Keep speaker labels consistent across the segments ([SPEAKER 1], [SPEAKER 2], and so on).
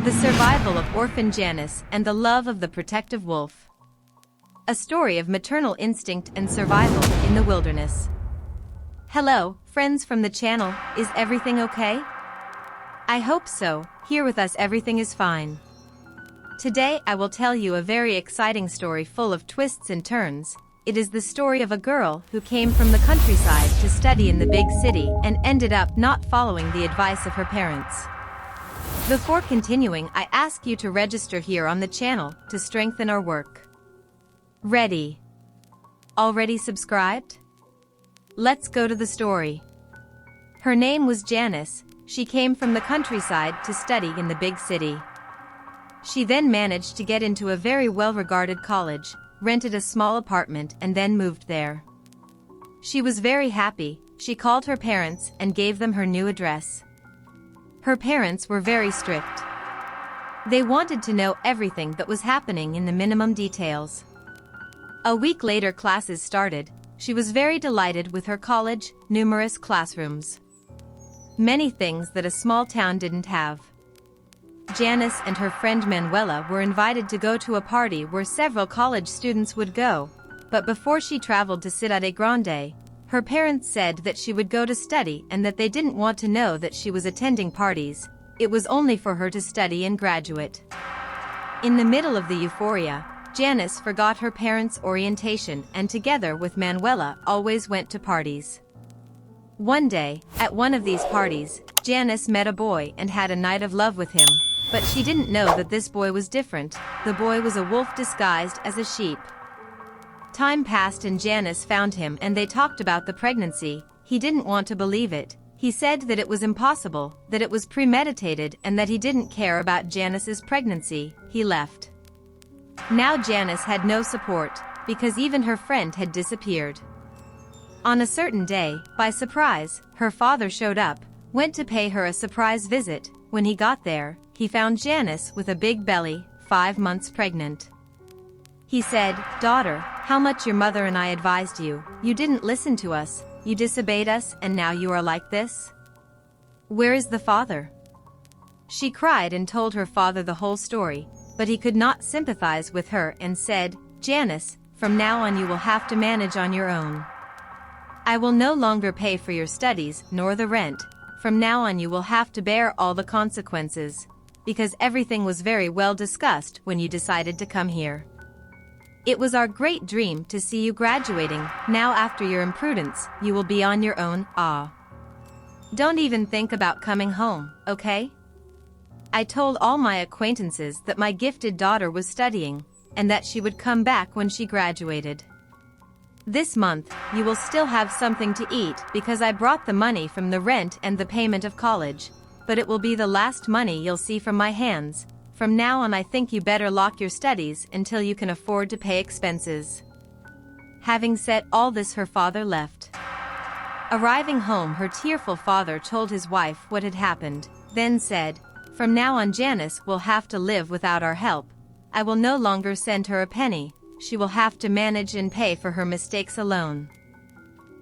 [SPEAKER 1] The survival of orphan Janice and the love of the protective wolf. A story of maternal instinct and survival in the wilderness. Hello, friends from the channel, is everything okay? I hope so. Here with us everything is fine. Today I will tell you a very exciting story full of twists and turns. It is the story of a girl who came from the countryside to study in the big city and ended up not following the advice of her parents. Before continuing, I ask you to register here on the channel to strengthen our work. Ready? Already subscribed? Let's go to the story. Her name was Janice. She came from the countryside to study in the big city. She then managed to get into a very well-regarded college, rented a small apartment and then moved there. She was very happy. She called her parents and gave them her new address. Her parents were very strict. They wanted to know everything that was happening in the minimum details. A week later classes started. She was very delighted with her college, numerous classrooms. Many things that a small town didn't have. Janice and her friend Manuela were invited to go to a party where several college students would go, but before she traveled to Cidade Grande, her parents said that she would go to study and that they didn't want to know that she was attending parties. It was only for her to study and graduate. In the middle of the euphoria, Janice forgot her parents' orientation and together with Manuela always went to parties. One day, at one of these parties, Janice met a boy and had a night of love with him, but she didn't know that this boy was different. The boy was a wolf disguised as a sheep. Time passed and Janice found him and they talked about the pregnancy. He didn't want to believe it. He said that it was impossible, that it was premeditated and that he didn't care about Janice's pregnancy. He left. Now Janice had no support, because even her friend had disappeared. On a certain day, by surprise, her father showed up, went to pay her a surprise visit. When he got there, he found Janice with a big belly, 5 months pregnant. He said, "Daughter, how much your mother and I advised you, you didn't listen to us, you disobeyed us and now you are like this? Where is the father?" She cried and told her father the whole story, but he could not sympathize with her and said, "Janice, from now on you will have to manage on your own. I will no longer pay for your studies nor the rent. From now on you will have to bear all the consequences, because everything was very well discussed when you decided to come here. It was our great dream to see you graduating. Now after your imprudence, you will be on your own. Don't even think about coming home, okay? I told all my acquaintances that my gifted daughter was studying, and that she would come back when she graduated. This month, you will still have something to eat because I brought the money from the rent and the payment of college, but it will be the last money you'll see from my hands. From now on I think you better lock your studies until you can afford to pay expenses." Having said all this, her father left. Arriving home, her tearful father told his wife what had happened, then said, "From now on Janice will have to live without our help. I will no longer send her a penny. She will have to manage and pay for her mistakes alone."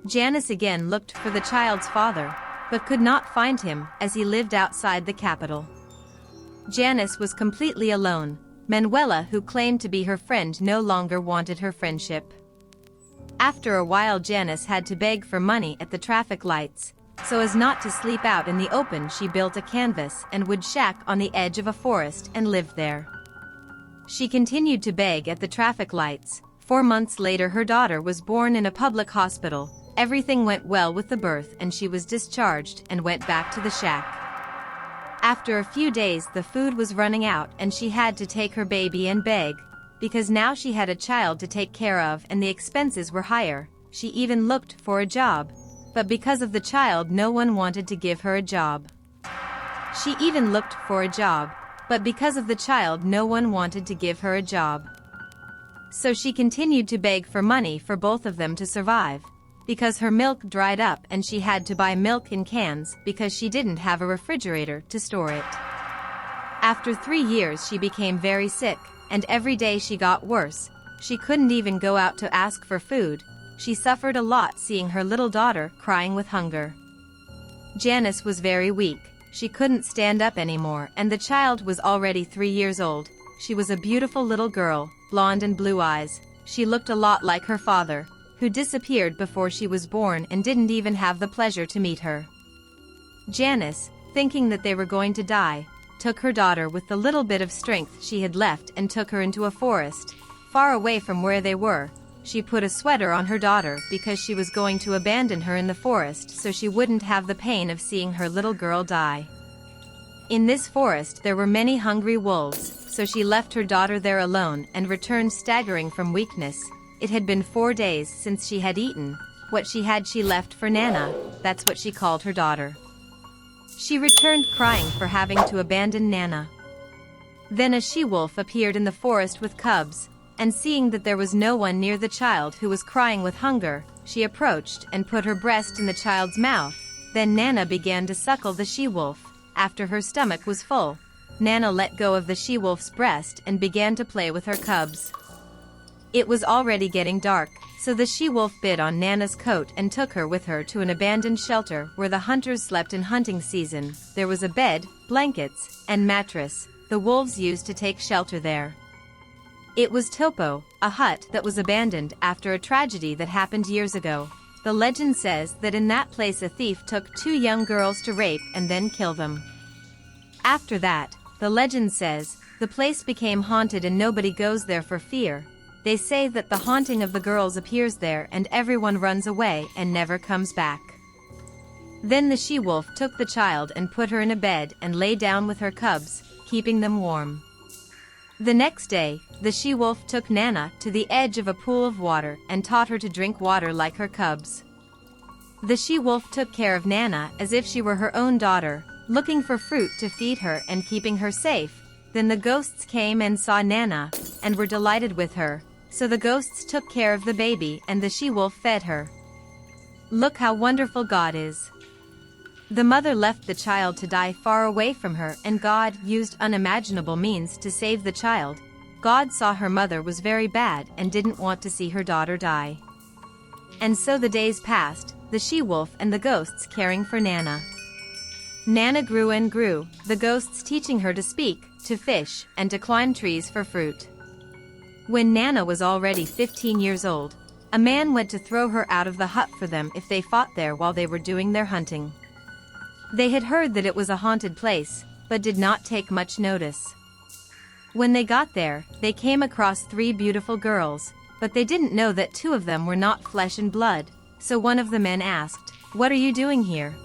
[SPEAKER 1] Janice again looked for the child's father, but could not find him as he lived outside the capital. Janice was completely alone. Manuela, who claimed to be her friend, no longer wanted her friendship. After a while Janice had to beg for money at the traffic lights. So as not to sleep out in the open, she built a canvas and wood shack on the edge of a forest and lived there. She continued to beg at the traffic lights. 4 months later her daughter was born in a public hospital. Everything went well with the birth and she was discharged and went back to the shack. After a few days the food was running out and she had to take her baby and beg, because now she had a child to take care of and the expenses were higher. She even looked for a job, but because of the child no one wanted to give her a job. She even looked for a job, but because of the child no one wanted to give her a job. So she continued to beg for money for both of them to survive, because her milk dried up and she had to buy milk in cans because she didn't have a refrigerator to store it. After 3 years she became very sick, and every day she got worse. She couldn't even go out to ask for food. She suffered a lot seeing her little daughter crying with hunger. Janice was very weak. she couldn't stand up anymore, and the child was already 3 years old. She was a beautiful little girl, blonde and blue eyes. She looked a lot like her father, who disappeared before she was born and didn't even have the pleasure to meet her. Janice, thinking that they were going to die, took her daughter with the little bit of strength she had left and took her into a forest, far away from where they were. She put a sweater on her daughter because she was going to abandon her in the forest so she wouldn't have the pain of seeing her little girl die. In this forest there were many hungry wolves, so she left her daughter there alone and returned staggering from weakness. It had been 4 days since she had eaten. What she had she left for Nana, that's what she called her daughter. She returned crying for having to abandon Nana. Then a she-wolf appeared in the forest with cubs, and seeing that there was no one near the child who was crying with hunger, she approached and put her breast in the child's mouth. Then Nana began to suckle the she-wolf. After her stomach was full, Nana let go of the she-wolf's breast and began to play with her cubs. It was already getting dark, so the she-wolf bit on Nana's coat and took her with her to an abandoned shelter where the hunters slept in hunting season. There was a bed, blankets, and mattress the wolves used to take shelter there. It was Topo, a hut that was abandoned after a tragedy that happened years ago. The legend says that in that place a thief took 2 young girls to rape and then kill them. After that, the legend says, the place became haunted and nobody goes there for fear. They say that the haunting of the girls appears there and everyone runs away and never comes back. Then the she-wolf took the child and put her in a bed and lay down with her cubs, keeping them warm. The next day, the she-wolf took Nana to the edge of a pool of water and taught her to drink water like her cubs. The she-wolf took care of Nana as if she were her own daughter, looking for fruit to feed her and keeping her safe. Then the ghosts came and saw Nana, and were delighted with her, so the ghosts took care of the baby and the she-wolf fed her. Look how wonderful God is. The mother left the child to die far away from her, and God used unimaginable means to save the child. God saw her mother was very bad and didn't want to see her daughter die. And so the days passed, the she-wolf and the ghosts caring for Nana. Nana grew and grew, the ghosts teaching her to speak, to fish, and to climb trees for fruit. When Nana was already 15 years old, a man went to throw her out of the hut for them if they fought there while they were doing their hunting. They had heard that it was a haunted place, but did not take much notice. When they got there, they came across 3 beautiful girls, but they didn't know that 2 of them were not flesh and blood, so one of the men asked, "What are you doing here?"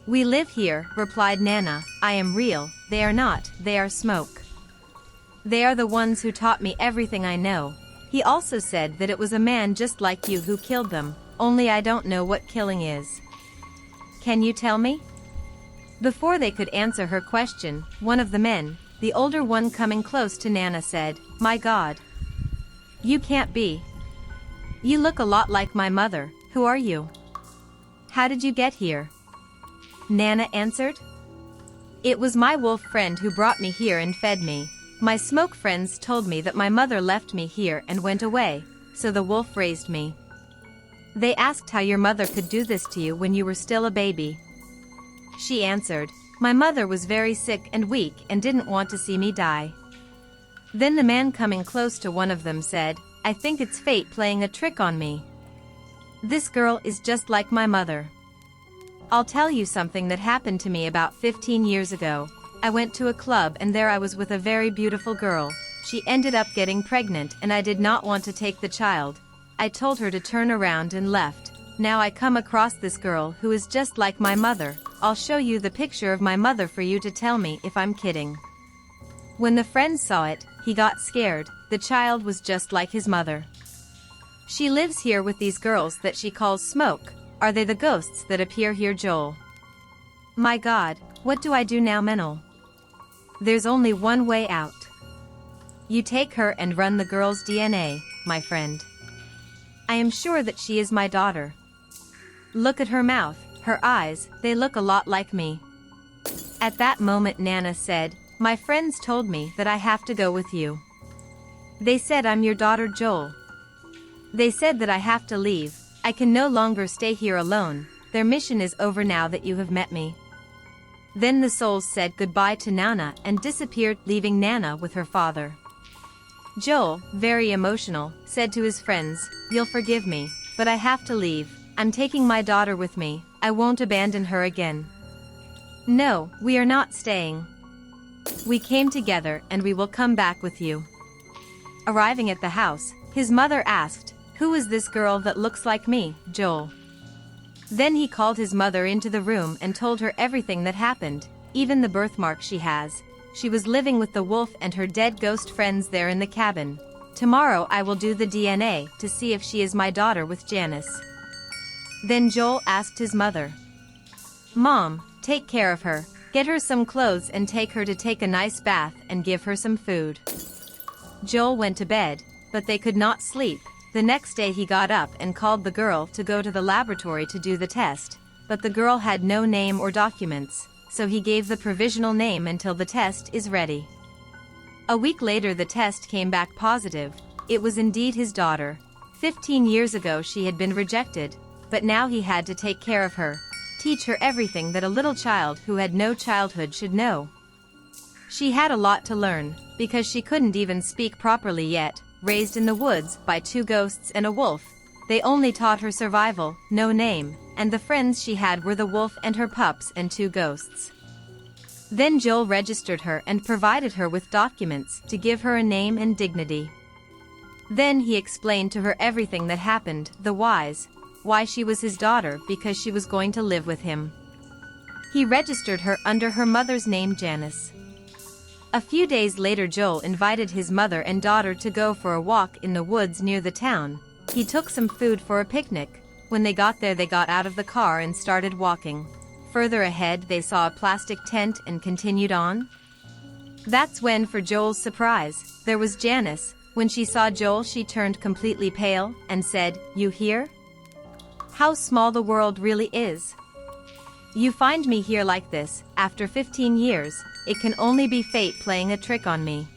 [SPEAKER 1] "We live here," replied Nana. "I am real, they are not, they are smoke. They are the ones who taught me everything I know." He also said that it was a man just like you who killed them, only I don't know what killing is. "Can you tell me?" Before they could answer her question, one of the men, the older one coming close to Nana, said, "My God! You can't be. You look a lot like my mother. Who are you? How did you get here?" Nana answered, "It was my wolf friend who brought me here and fed me. My smoke friends told me that my mother left me here and went away, so the wolf raised me. They asked how your mother could do this to you when you were still a baby." She answered, "My mother was very sick and weak and didn't want to see me die." Then the man coming close to one of them said, "I think it's fate playing a trick on me. This girl is just like my mother. I'll tell you something that happened to me about 15 years ago. I went to a club and there I was with a very beautiful girl. She ended up getting pregnant and I did not want to take the child. I told her to turn around and left. Now I come across this girl who is just like my mother. I'll show you the picture of my mother for you to tell me if I'm kidding." When the friend saw it, he got scared. The child was just like his mother. "She lives here with these girls that she calls Smoke. Are they the ghosts that appear here, Joel? My God, what do I do now, Menel? There's only one way out. You take her and run the girl's DNA, my friend. I am sure that she is my daughter. Look at her mouth, her eyes, they look a lot like me." At that moment Nana said, "My friends told me that I have to go with you. They said I'm your daughter, Joel. They said that I have to leave. I can no longer stay here alone. Their mission is over now that you have met me. Then the souls said goodbye to Nana and disappeared, leaving Nana with her father. Joel, very emotional, said to his friends, "You'll forgive me, but I have to leave. I'm taking my daughter with me. I won't abandon her again." "No, we are not staying. We came together and we will come back with you." Arriving at the house, his mother asked, "Who is this girl that looks like me, Joel?" Then he called his mother into the room and told her everything that happened, even the birthmark she has. She was living with the wolf and her dead ghost friends there in the cabin. Tomorrow I will do the DNA to see if she is my daughter with Janice. Then Joel asked his mother, "Mom, take care of her, get her some clothes and take her to take a nice bath and give her some food." Joel went to bed, but they could not sleep. The next day he got up and called the girl to go to the laboratory to do the test, but the girl had no name or documents, so he gave the provisional name until the test is ready. A week later the test came back positive. It was indeed his daughter. 15 years ago she had been rejected, but now he had to take care of her, teach her everything that a little child who had no childhood should know. She had a lot to learn, because she couldn't even speak properly yet. Raised in the woods by 2 ghosts and a wolf, they only taught her survival, no name, and the friends she had were the wolf and her pups and 2 ghosts. Then Joel registered her and provided her with documents to give her a name and dignity. Then he explained to her everything that happened, the why she was his daughter because she was going to live with him. He registered her under her mother's name, Janice. A few days later Joel invited his mother and daughter to go for a walk in the woods near the town. He took some food for a picnic. When they got there they got out of the car and started walking. Further ahead they saw a plastic tent and continued on. That's when, for Joel's surprise, there was Janice. When she saw Joel she turned completely pale and said, "You here? How small the world really is. You find me here like this, after 15 years, it can only be fate playing a trick on me."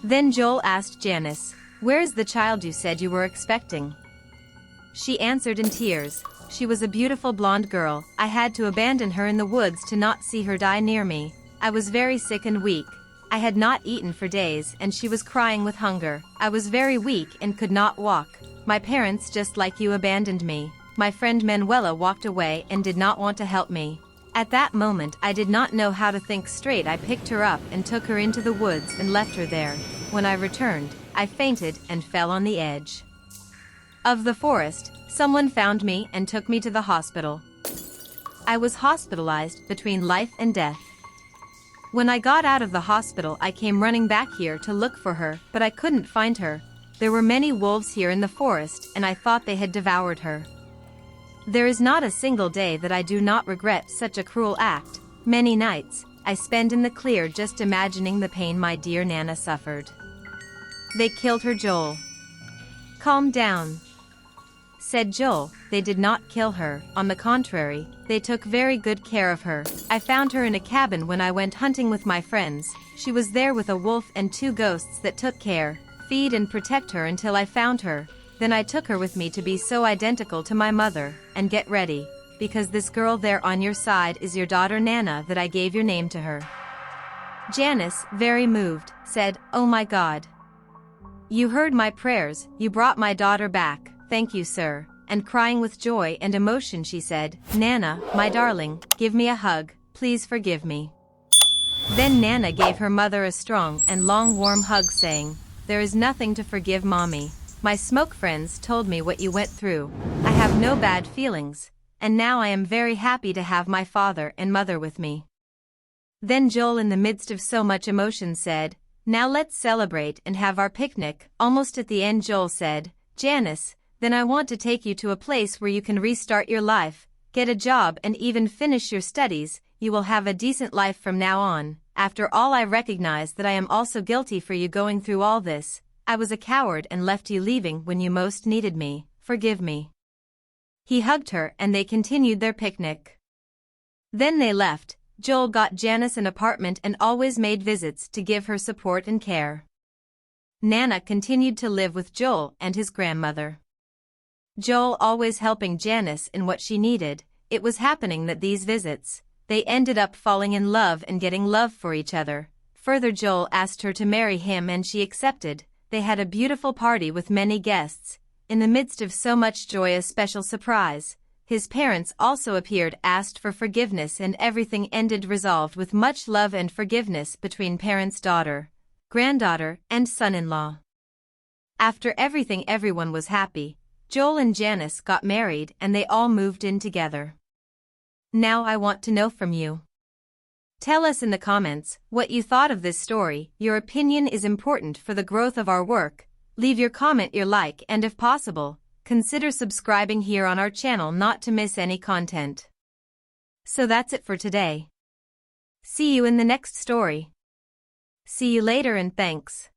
[SPEAKER 1] Then Joel asked Janice, "Where's the child you said you were expecting?" She answered in tears, "She was a beautiful blonde girl. I had to abandon her in the woods to not see her die near me. I was very sick and weak. I had not eaten for days and she was crying with hunger. I was very weak and could not walk. My parents, just like you, abandoned me. My friend Manuela walked away and did not want to help me. At that moment I did not know how to think straight. I picked her up and took her into the woods and left her there. When I returned, I fainted and fell on the edge of the forest. Someone found me and took me to the hospital. I was hospitalized between life and death. When I got out of the hospital I came running back here to look for her, but I couldn't find her. There were many wolves here in the forest and I thought they had devoured her. There is not a single day that I do not regret such a cruel act. Many nights I spend in the clear just imagining the pain my dear Nana suffered. They killed her, Joel." "Calm down," said Joel. "They did not kill her. On the contrary, they took very good care of her. I found her in a cabin when I went hunting with my friends. She was there with a wolf and 2 ghosts that took care, feed and protect her until I found her. Then I took her with me to be so identical to my mother. And get ready, because this girl there on your side is your daughter Nana that I gave your name to her." Janice, very moved, said, "Oh my God. You heard my prayers, you brought my daughter back, thank you, sir." And crying with joy and emotion she said, "Nana, my darling, give me a hug, please forgive me." Then Nana gave her mother a strong and long warm hug saying, "There is nothing to forgive, Mommy. My smoke friends told me what you went through. I have no bad feelings, and now I am very happy to have my father and mother with me." Then Joel, in the midst of so much emotion, said, "Now let's celebrate and have our picnic." Almost at the end Joel said, "Janice, then I want to take you to a place where you can restart your life, get a job and even finish your studies. You will have a decent life from now on. After all, I recognize that I am also guilty for you going through all this. I was a coward and left you leaving when you most needed me. Forgive me." He hugged her and they continued their picnic. Then they left. Joel got Janice an apartment and always made visits to give her support and care. Nana continued to live with Joel and his grandmother. Joel always helping Janice in what she needed. It was happening that these visits they ended up falling in love and getting love for each other. Further, Joel asked her to marry him and she accepted. They had a beautiful party with many guests. In the midst of so much joy, a special surprise. His parents also appeared, asked for forgiveness, and everything ended resolved with much love and forgiveness between parents, daughter, granddaughter, and son-in-law. After everything, everyone was happy. Joel and Janice got married and they all moved in together. Now I want to know from you. Tell us in the comments what you thought of this story. Your opinion is important for the growth of our work. Leave your comment, your like, and if possible, consider subscribing here on our channel not to miss any content. So that's it for today. See you in the next story. See you later and thanks.